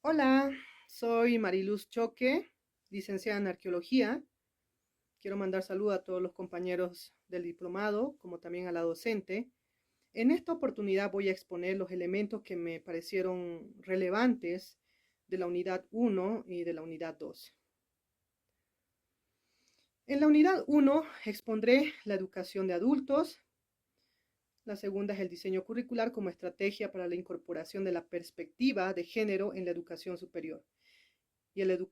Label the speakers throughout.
Speaker 1: Hola, soy Mariluz Choque, licenciada en Arqueología. Quiero mandar saludos a todos los compañeros del diplomado, como también a la docente. En esta oportunidad voy a exponer los elementos que me parecieron relevantes de la unidad 1 y de la unidad 2. En la unidad 1 expondré la educación de adultos. La segunda es el diseño curricular como estrategia para la incorporación de la perspectiva de género en la educación superior. Y el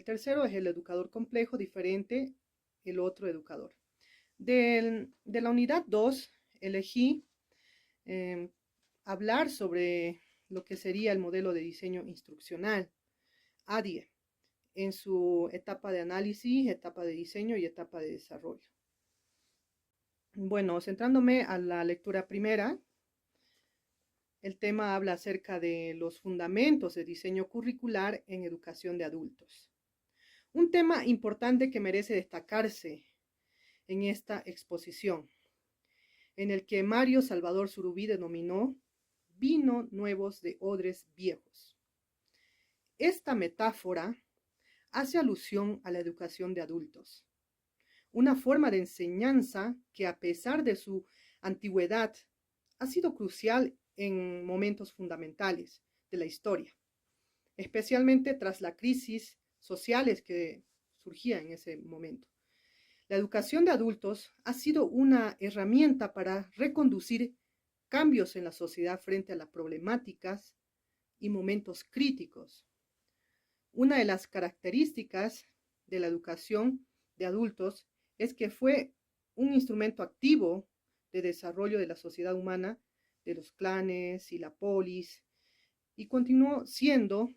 Speaker 1: tercero es el educador complejo, diferente, el otro educador. De la unidad 2 elegí eh, hablar sobre lo que sería el modelo de diseño instruccional, ADIE, en su etapa de análisis, etapa de diseño y etapa de desarrollo. Bueno, centrándome a la lectura primera, el tema habla acerca de los fundamentos de diseño curricular en educación de adultos. Un tema importante que merece destacarse en esta exposición, en el que Mario Salvador Surubí denominó vino nuevos de odres viejos. Esta metáfora hace alusión a la educación de adultos, una forma de enseñanza que a pesar de su antigüedad ha sido crucial en momentos fundamentales de la historia, especialmente tras las crisis sociales que surgían en ese momento. La educación de adultos ha sido una herramienta para reconducir cambios en la sociedad frente a las problemáticas y momentos críticos. Una de las características de la educación de adultos es que fue un instrumento activo de desarrollo de la sociedad humana, de los clanes y la polis, y continuó siendo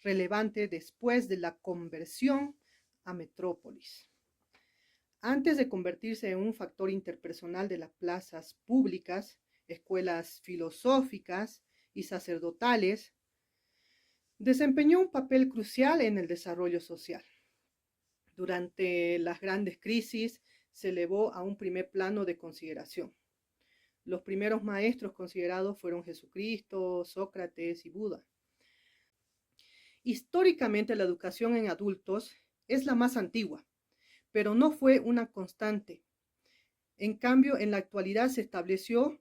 Speaker 1: relevante después de la conversión a metrópolis. Antes de convertirse en un factor interpersonal de las plazas públicas, escuelas filosóficas y sacerdotales, desempeñó un papel crucial en el desarrollo social. Durante las grandes crisis se elevó a un primer plano de consideración. Los primeros maestros considerados fueron Jesucristo, Sócrates y Buda. Históricamente, la educación en adultos es la más antigua, pero no fue una constante. En cambio, en la actualidad se estableció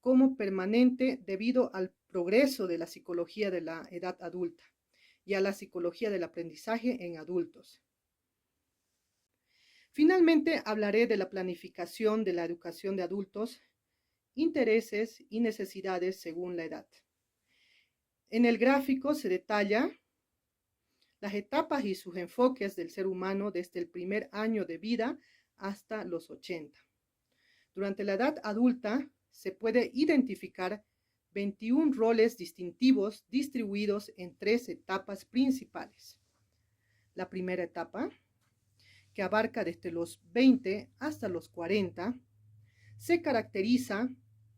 Speaker 1: como permanente debido al progreso de la psicología de la edad adulta y a la psicología del aprendizaje en adultos. Finalmente, hablaré de la planificación de la educación de adultos, intereses y necesidades según la edad. En el gráfico se detalla las etapas y sus enfoques del ser humano desde el primer año de vida hasta los 80. Durante la edad adulta se puede identificar 21 roles distintivos distribuidos en 3 etapas principales. La primera etapa, que abarca desde los 20 hasta los 40, se caracteriza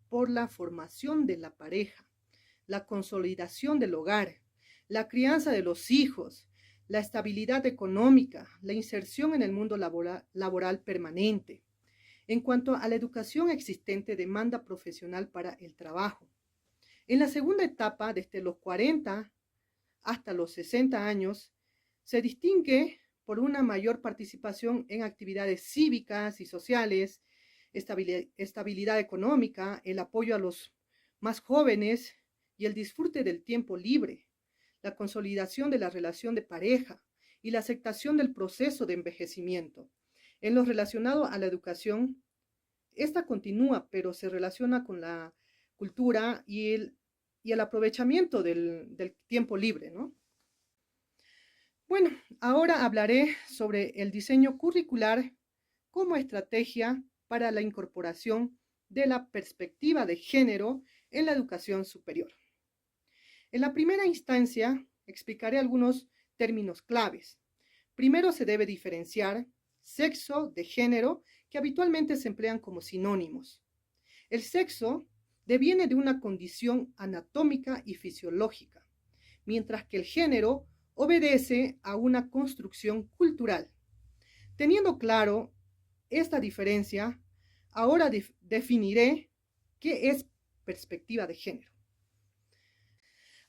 Speaker 1: por la formación de la pareja, la consolidación del hogar, la crianza de los hijos, la estabilidad económica, la inserción en el mundo laboral permanente. En cuanto a la educación existente, demanda profesional para el trabajo. En la segunda etapa, desde los 40 hasta los 60 años, se distingue por una mayor participación en actividades cívicas y sociales, estabilidad económica, el apoyo a los más jóvenes y el disfrute del tiempo libre, la consolidación de la relación de pareja y la aceptación del proceso de envejecimiento. En lo relacionado a la educación, esta continúa, pero se relaciona con la cultura y el aprovechamiento del tiempo libre, ¿no? Bueno, ahora hablaré sobre el diseño curricular como estrategia para la incorporación de la perspectiva de género en la educación superior. En la primera instancia, explicaré algunos términos claves. Primero se debe diferenciar sexo de género, que habitualmente se emplean como sinónimos. El sexo deviene de una condición anatómica y fisiológica, mientras que el género obedece a una construcción cultural. Teniendo claro esta diferencia, ahora definiré qué es perspectiva de género.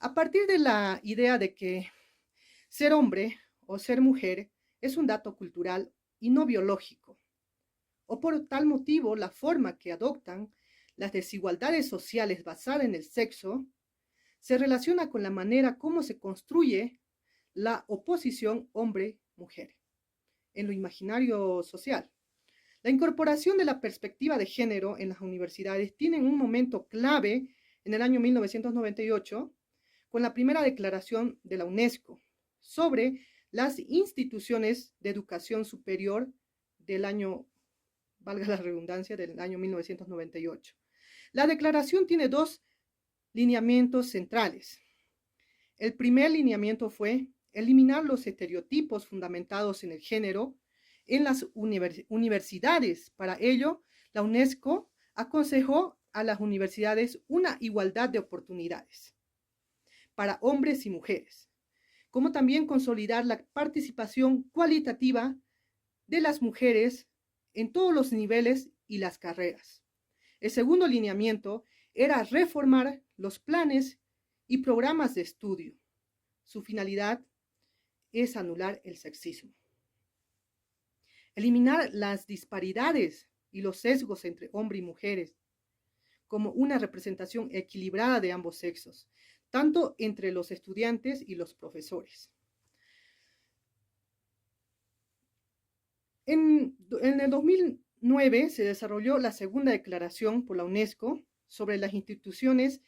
Speaker 1: A partir de la idea de que ser hombre o ser mujer es un dato cultural y no biológico, o por tal motivo la forma que adoptan las desigualdades sociales basadas en el sexo se relaciona con la manera como se construye la oposición hombre-mujer en lo imaginario social. La incorporación de la perspectiva de género en las universidades tiene un momento clave en el año 1998 con la primera declaración de la UNESCO sobre las instituciones de educación superior del año, valga la redundancia, del año 1998. La declaración tiene dos lineamientos centrales. El primer lineamiento fue eliminar los estereotipos fundamentados en el género en las universidades. Para ello, la UNESCO aconsejó a las universidades una igualdad de oportunidades para hombres y mujeres, como también consolidar la participación cualitativa de las mujeres en todos los niveles y las carreras. El segundo lineamiento era reformar los planes y programas de estudio. Su finalidad es anular el sexismo. Eliminar las disparidades y los sesgos entre hombres y mujeres, como una representación equilibrada de ambos sexos, tanto entre los estudiantes y los profesores. En el 2009 se desarrolló la segunda declaración por la UNESCO sobre las instituciones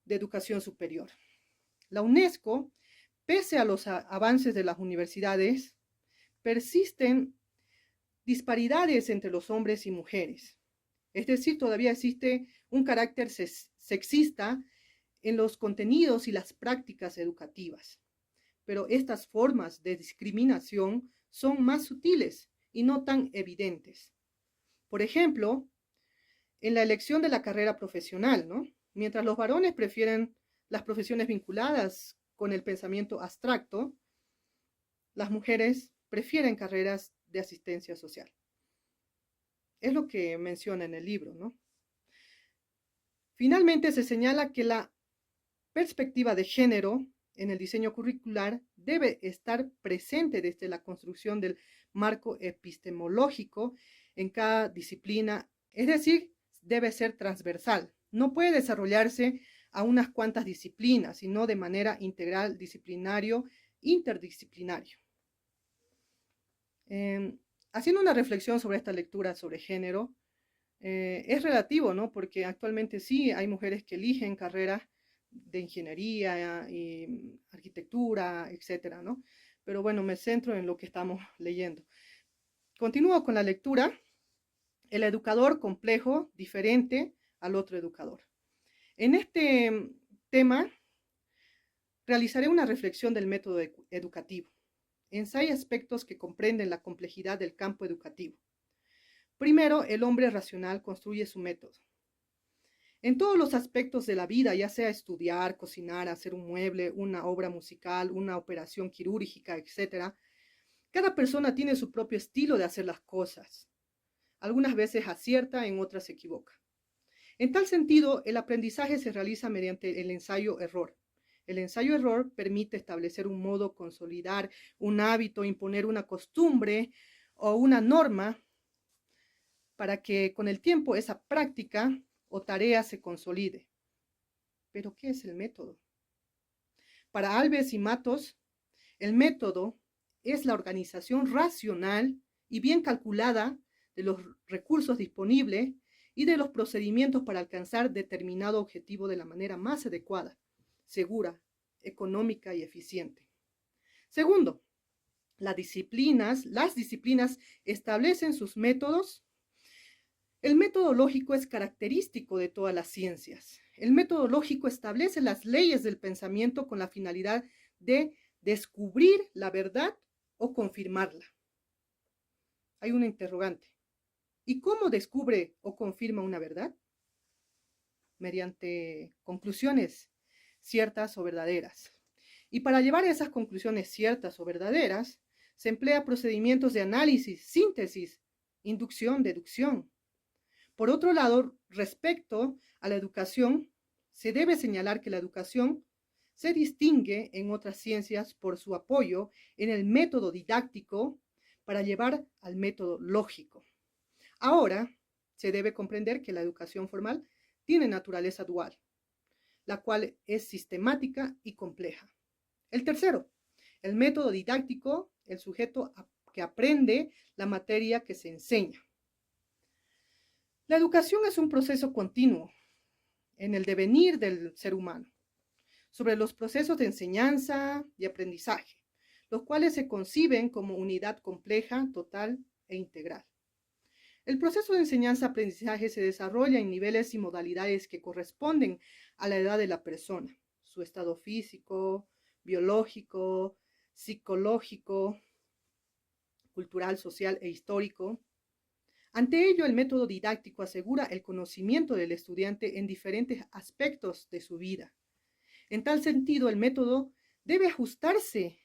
Speaker 1: de educación superior. La UNESCO, pese a los avances de las universidades, persisten disparidades entre los hombres y mujeres. Es decir, todavía existe un carácter sexista en los contenidos y las prácticas educativas. Pero estas formas de discriminación son más sutiles y no tan evidentes. Por ejemplo, en la elección de la carrera profesional, ¿no? Mientras los varones prefieren las profesiones vinculadas con el pensamiento abstracto, las mujeres prefieren carreras de asistencia social. Es lo que menciona en el libro, ¿no? Finalmente, se señala que la perspectiva de género en el diseño curricular debe estar presente desde la construcción del marco epistemológico en cada disciplina, es decir, debe ser transversal. No puede desarrollarse a unas cuantas disciplinas, sino de manera integral, disciplinario, interdisciplinario. Haciendo una reflexión sobre esta lectura sobre género, es relativo, ¿no? Porque actualmente sí hay mujeres que eligen carreras de ingeniería y arquitectura, etcétera, ¿no? Pero bueno, me centro en lo que estamos leyendo. Continúo con la lectura. El educador complejo, diferente al otro educador. En este tema, realizaré una reflexión del método educativo. En 6 aspectos que comprenden la complejidad del campo educativo. Primero, el hombre racional construye su método. En todos los aspectos de la vida, ya sea estudiar, cocinar, hacer un mueble, una obra musical, una operación quirúrgica, etc., cada persona tiene su propio estilo de hacer las cosas. Algunas veces acierta, en otras se equivoca. En tal sentido, el aprendizaje se realiza mediante el ensayo-error. El ensayo-error permite establecer un modo, consolidar un hábito, imponer una costumbre o una norma para que con el tiempo esa práctica o tarea se consolide. ¿Pero qué es el método? Para Alves y Matos, el método es la organización racional y bien calculada de los recursos disponibles y de los procedimientos para alcanzar determinado objetivo de la manera más adecuada, segura, económica y eficiente. Segundo, las disciplinas establecen sus métodos. El método lógico es característico de todas las ciencias. El método lógico establece las leyes del pensamiento con la finalidad de descubrir la verdad o confirmarla. Hay una interrogante. ¿Y cómo descubre o confirma una verdad? Mediante conclusiones ciertas o verdaderas. Y para llevar esas conclusiones ciertas o verdaderas, se emplea procedimientos de análisis, síntesis, inducción, deducción. Por otro lado, respecto a la educación, se debe señalar que la educación se distingue en otras ciencias por su apoyo en el método didáctico para llevar al método lógico. Ahora, se debe comprender que la educación formal tiene naturaleza dual, la cual es sistemática y compleja. El tercero, el método didáctico, el sujeto que aprende la materia que se enseña. La educación es un proceso continuo en el devenir del ser humano, sobre los procesos de enseñanza y aprendizaje, los cuales se conciben como unidad compleja, total e integral. El proceso de enseñanza-aprendizaje se desarrolla en niveles y modalidades que corresponden a la edad de la persona, su estado físico, biológico, psicológico, cultural, social e histórico. Ante ello, el método didáctico asegura el conocimiento del estudiante en diferentes aspectos de su vida. En tal sentido, el método debe ajustarse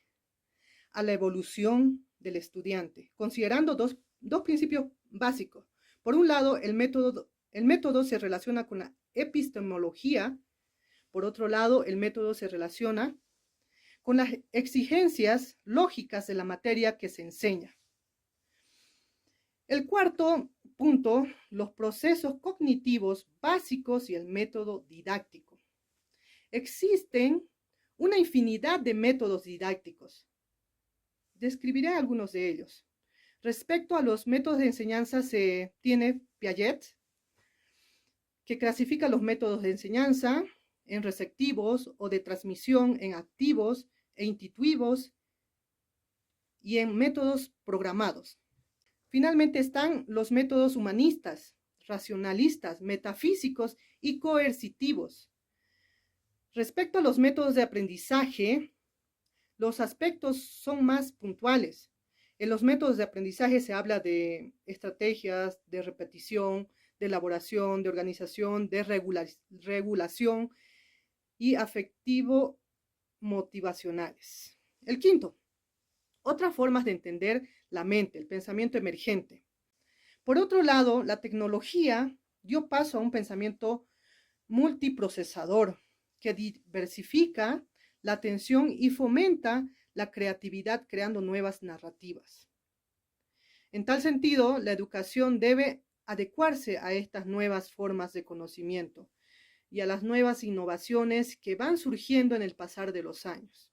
Speaker 1: a la evolución del estudiante, considerando dos principios básicos. Por un lado, el método se relaciona con la epistemología. Por otro lado, el método se relaciona con las exigencias lógicas de la materia que se enseña. El cuarto punto, los procesos cognitivos básicos y el método didáctico. Existen una infinidad de métodos didácticos. Describiré algunos de ellos. Respecto a los métodos de enseñanza, se tiene Piaget, que clasifica los métodos de enseñanza en receptivos o de transmisión, en activos e intuitivos y en métodos programados. Finalmente están los métodos humanistas, racionalistas, metafísicos y coercitivos. Respecto a los métodos de aprendizaje, los aspectos son más puntuales. En los métodos de aprendizaje se habla de estrategias, de repetición, de elaboración, de organización, de regulación y afectivo-motivacionales. El quinto, otras formas de entender la mente, el pensamiento emergente. Por otro lado, la tecnología dio paso a un pensamiento multiprocesador que diversifica la atención y fomenta la creatividad creando nuevas narrativas. En tal sentido, la educación debe adecuarse a estas nuevas formas de conocimiento y a las nuevas innovaciones que van surgiendo en el pasar de los años.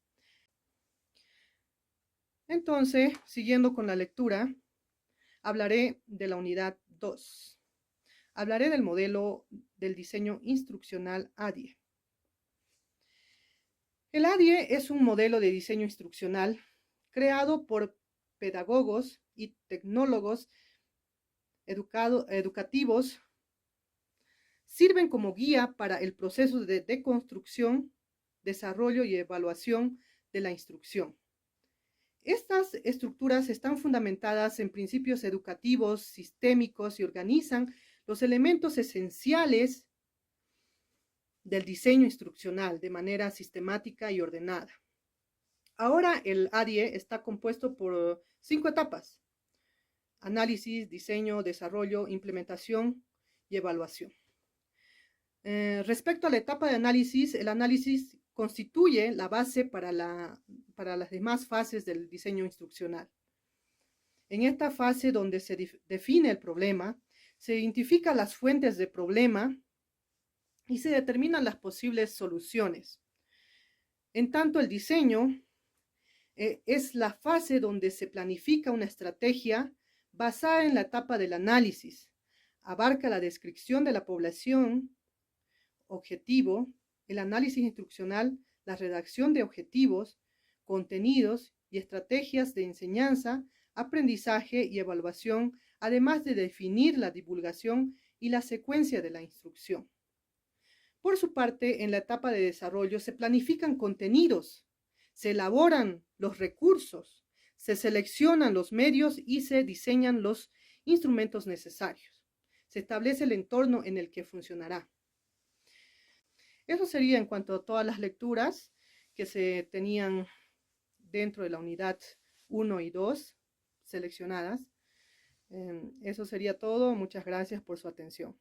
Speaker 1: Entonces, siguiendo con la lectura, hablaré de la unidad 2. Hablaré del modelo del diseño instruccional ADIE. El ADIE es un modelo de diseño instruccional creado por pedagogos y tecnólogos educativos. Sirven como guía para el proceso de deconstrucción, desarrollo y evaluación de la instrucción. Estas estructuras están fundamentadas en principios educativos, sistémicos y organizan los elementos esenciales del diseño instruccional de manera sistemática y ordenada. Ahora el ADIE está compuesto por 5 etapas: análisis, diseño, desarrollo, implementación y evaluación. Respecto a la etapa de análisis, el análisis constituye la base para las demás fases del diseño instruccional. En esta fase, donde se define el problema, se identifican las fuentes del problema y se determinan las posibles soluciones. En tanto, el diseño es la fase donde se planifica una estrategia basada en la etapa del análisis. Abarca la descripción de la población objetivo, el análisis instruccional, la redacción de objetivos, contenidos y estrategias de enseñanza, aprendizaje y evaluación, además de definir la divulgación y la secuencia de la instrucción. Por su parte, en la etapa de desarrollo se planifican contenidos, se elaboran los recursos, se seleccionan los medios y se diseñan los instrumentos necesarios. Se establece el entorno en el que funcionará. Eso sería en cuanto a todas las lecturas que se tenían dentro de la unidad 1 y 2 seleccionadas. Eso sería todo. Muchas gracias por su atención.